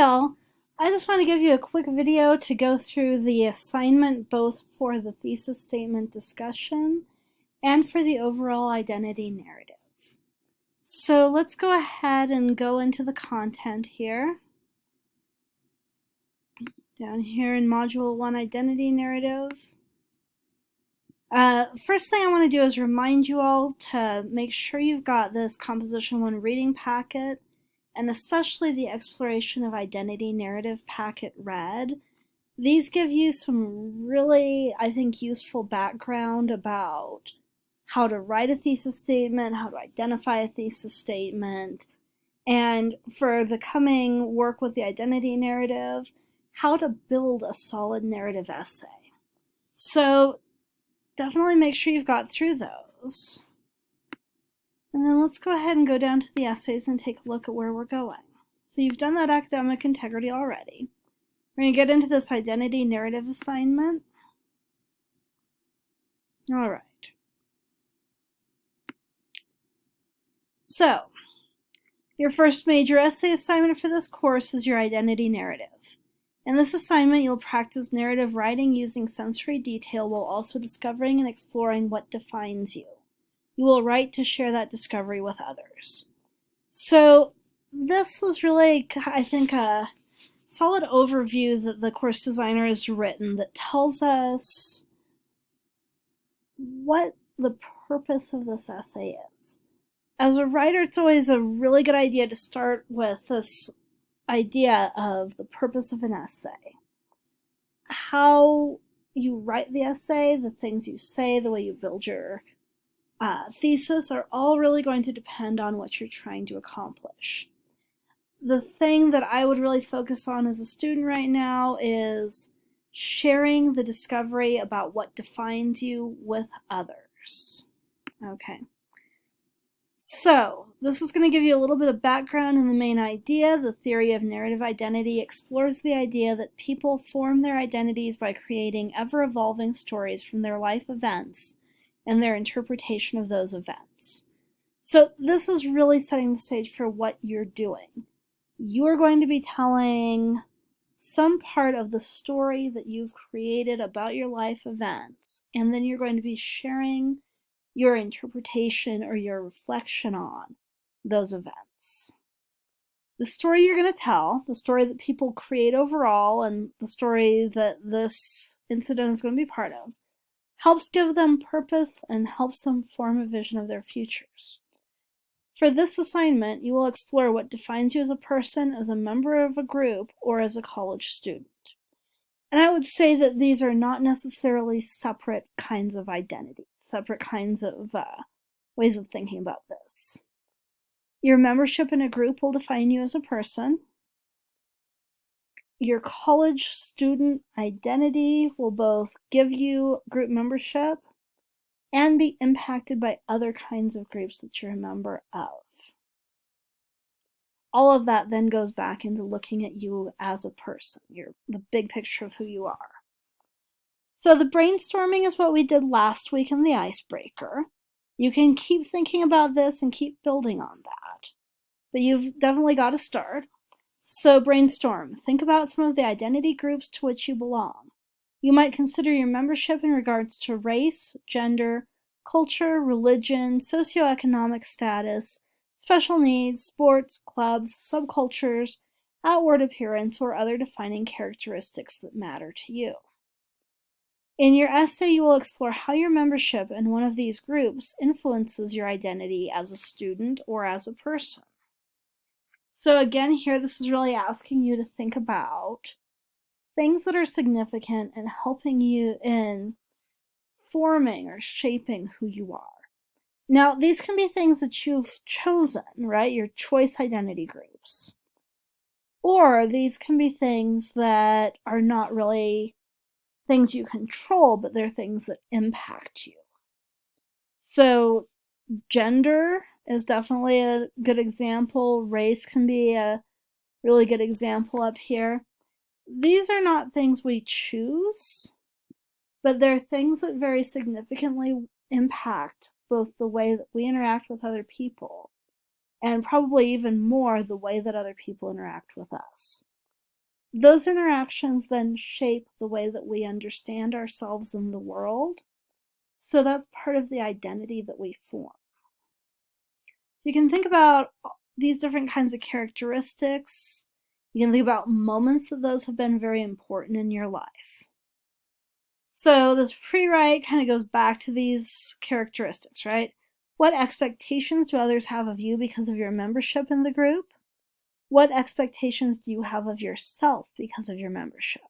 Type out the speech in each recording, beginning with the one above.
all. I just want to give you a quick video to go through the assignment both for the thesis statement discussion and for the overall identity narrative. So let's go ahead and go into the content here. Down here in Module 1, Identity Narrative. First thing I want to do is remind you all to make sure you've got this Composition 1 reading packet, and especially the Exploration of Identity Narrative packet read. These give you some really, I think, useful background about how to write a thesis statement, how to identify a thesis statement, and for the coming work with the identity narrative, how to build a solid narrative essay. So definitely make sure you've got through those. And then let's go ahead and go down to the essays and take a look at where we're going. So you've done that academic integrity already. We're going to get into this identity narrative assignment. All right. So, your first major essay assignment for this course is your identity narrative. In this assignment, you'll practice narrative writing using sensory detail while also discovering and exploring what defines you. You will write to share that discovery with others. So this was really, I think, a solid overview that the course designer has written that tells us what the purpose of this essay is. As a writer, it's always a really good idea to start with this idea of the purpose of an essay. How you write the essay, the things you say, the way you build your thesis are all really going to depend on what you're trying to accomplish. The thing that I would really focus on as a student right now is sharing the discovery about what defines you with others. Okay. So, this is going to give you a little bit of background in the main idea. The theory of narrative identity explores the idea that people form their identities by creating ever-evolving stories from their life events and their interpretation of those events. So this is really setting the stage for what you're doing. You are going to be telling some part of the story that you've created about your life events, and then you're going to be sharing your interpretation or your reflection on those events. The story you're going to tell, the story that people create overall, and the story that this incident is going to be part of, helps give them purpose and helps them form a vision of their futures. For this assignment, you will explore what defines you as a person, as a member of a group, or as a college student. And I would say that these are not necessarily separate kinds of identity, separate kinds of ways of thinking about this. Your membership in a group will define you as a person. Your college student identity will both give you group membership and be impacted by other kinds of groups that you're a member of. All of that then goes back into looking at you as a person, the big picture of who you are. So the brainstorming is what we did last week in the icebreaker. You can keep thinking about this and keep building on that. But you've definitely got to start. So brainstorm. Think about some of the identity groups to which you belong. You might consider your membership in regards to race, gender, culture, religion, socioeconomic status, special needs, sports, clubs, subcultures, outward appearance, or other defining characteristics that matter to you. In your essay, you will explore how your membership in one of these groups influences your identity as a student or as a person. So again, here, this is really asking you to think about things that are significant and helping you in forming or shaping who you are. Now, these can be things that you've chosen, right? Your choice identity groups. Or these can be things that are not really things you control, but they're things that impact you. So gender is definitely a good example. Race can be a really good example up here. These are not things we choose, but they're things that very significantly impact both the way that we interact with other people and probably even more the way that other people interact with us. Those interactions then shape the way that we understand ourselves in the world. So that's part of the identity that we form. So you can think about these different kinds of characteristics. You can think about moments that those have been very important in your life. So this pre-write kind of goes back to these characteristics, right? What expectations do others have of you because of your membership in the group? What expectations do you have of yourself because of your membership?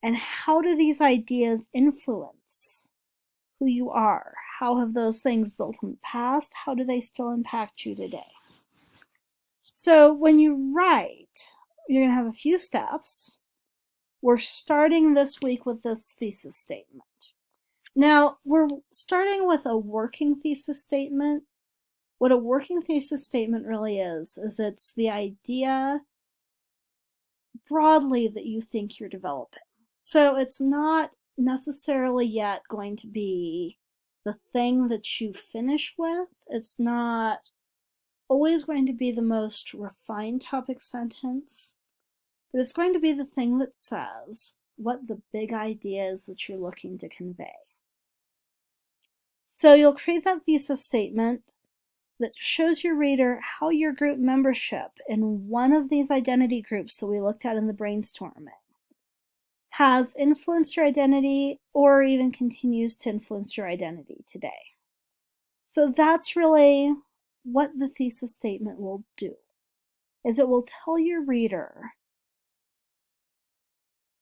And how do these ideas influence who you are? How have those things built in the past? How do they still impact you today? So when you write, you're going to have a few steps. We're starting this week with this thesis statement. Now, we're starting with a working thesis statement. What a working thesis statement really is it's the idea broadly that you think you're developing. So it's not necessarily yet going to be the thing that you finish with. It's not always going to be the most refined topic sentence, but it's going to be the thing that says what the big idea is that you're looking to convey. So you'll create that thesis statement that shows your reader how your group membership in one of these identity groups that we looked at in the brainstorming has influenced your identity or even continues to influence your identity today. So that's really what the thesis statement will do, is it will tell your reader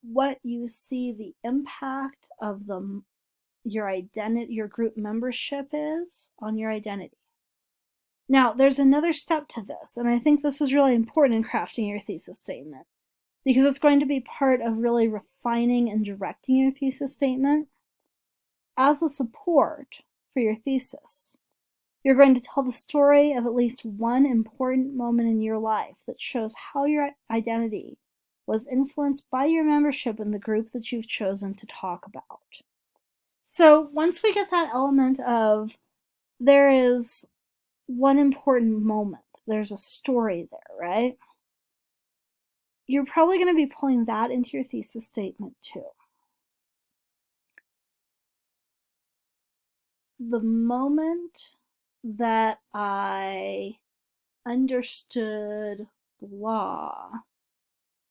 what you see the impact of your identity, your group membership is on your identity. Now, there's another step to this, and I think this is really important in crafting your thesis statement, because it's going to be part of really refining and directing your thesis statement. As a support for your thesis, you're going to tell the story of at least one important moment in your life that shows how your identity was influenced by your membership in the group that you've chosen to talk about. So once we get that element of there is one important moment, there's a story there, right? You're probably going to be pulling that into your thesis statement too. The moment that I understood blah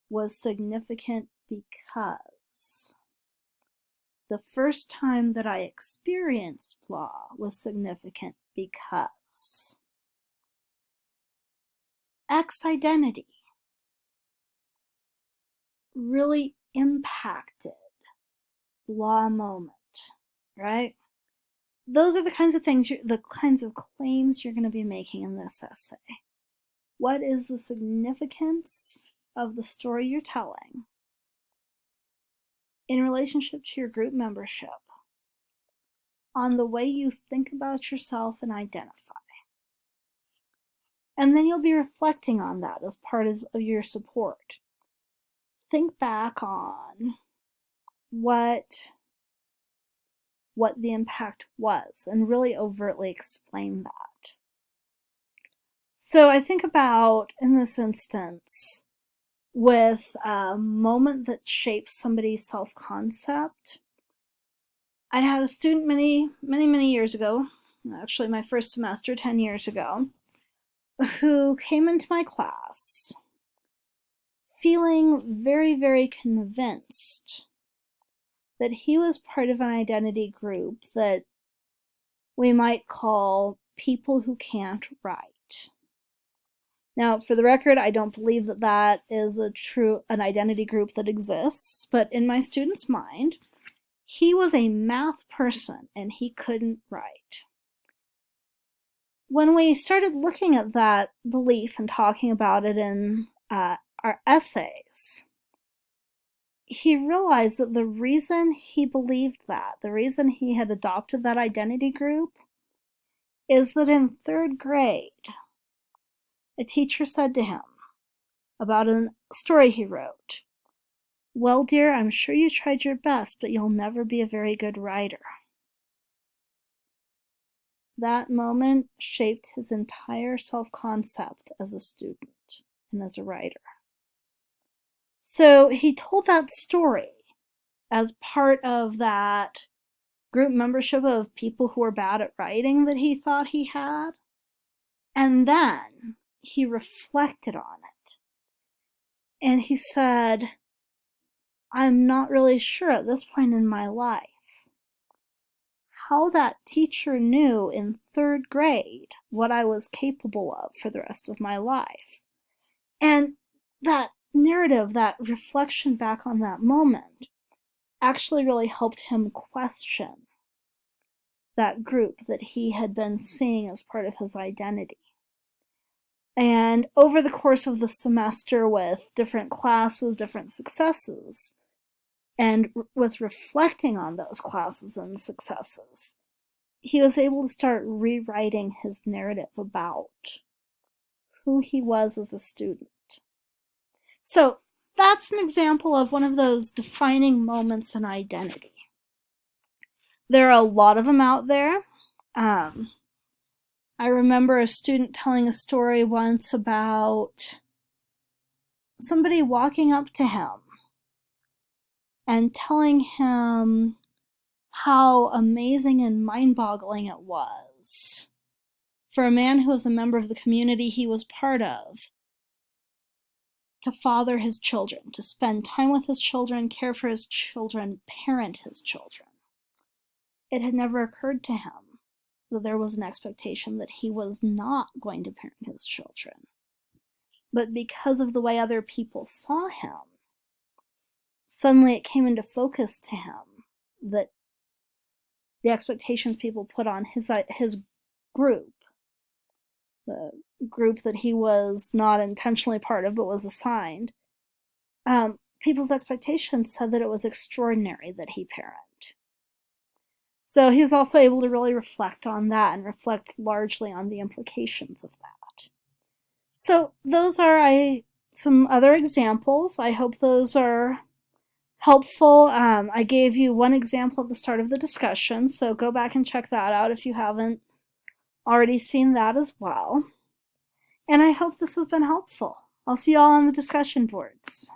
was significant because the first time that I experienced blah was significant because X identity really impacted blah moment, right? Those are the kinds of things, the kinds of claims you're going to be making in this essay. What is the significance of the story you're telling in relationship to your group membership on the way you think about yourself and identify? And then you'll be reflecting on that as part of your support. Think back on what the impact was and really overtly explain that. So I think about, in this instance, with a moment that shapes somebody's self-concept. I had a student many years ago, actually my first semester 10 years ago, who came into my class feeling very convinced that he was part of an identity group that we might call people who can't write. Now, for the record, I don't believe that that is an identity group that exists, but in my student's mind, he was a math person and he couldn't write. When we started looking at that belief and talking about it in our essays, he realized that the reason he believed that, the reason he had adopted that identity group, is that in 3rd grade, a teacher said to him about a story he wrote, "Well, dear, I'm sure you tried your best, but you'll never be a very good writer." That moment shaped his entire self-concept as a student and as a writer. So he told that story as part of that group membership of people who were bad at writing that he thought he had. And then he reflected on it. And he said, I'm not really sure at this point in my life how that teacher knew in third grade what I was capable of for the rest of my life. And that narrative, that reflection back on that moment, actually really helped him question that group that he had been seeing as part of his identity. And over the course of the semester, with different classes, different successes, and with reflecting on those classes and successes, he was able to start rewriting his narrative about who he was as a student. So that's an example of one of those defining moments in identity. There are a lot of them out there. I remember a student telling a story once about somebody walking up to him and telling him how amazing and mind-boggling it was for a man who was a member of the community he was part of to father his children, to spend time with his children, care for his children, parent his children. It had never occurred to him that there was an expectation that he was not going to parent his children. But because of the way other people saw him, suddenly it came into focus to him that the expectations people put on his group, the group that he was not intentionally part of but was assigned, people's expectations said that it was extraordinary that he parent. So he was also able to really reflect on that and reflect largely on the implications of that. So those are some other examples. I hope those are helpful. I gave you one example at the start of the discussion, so go back and check that out if you haven't already seen that as well. And I hope this has been helpful. I'll see you all on the discussion boards.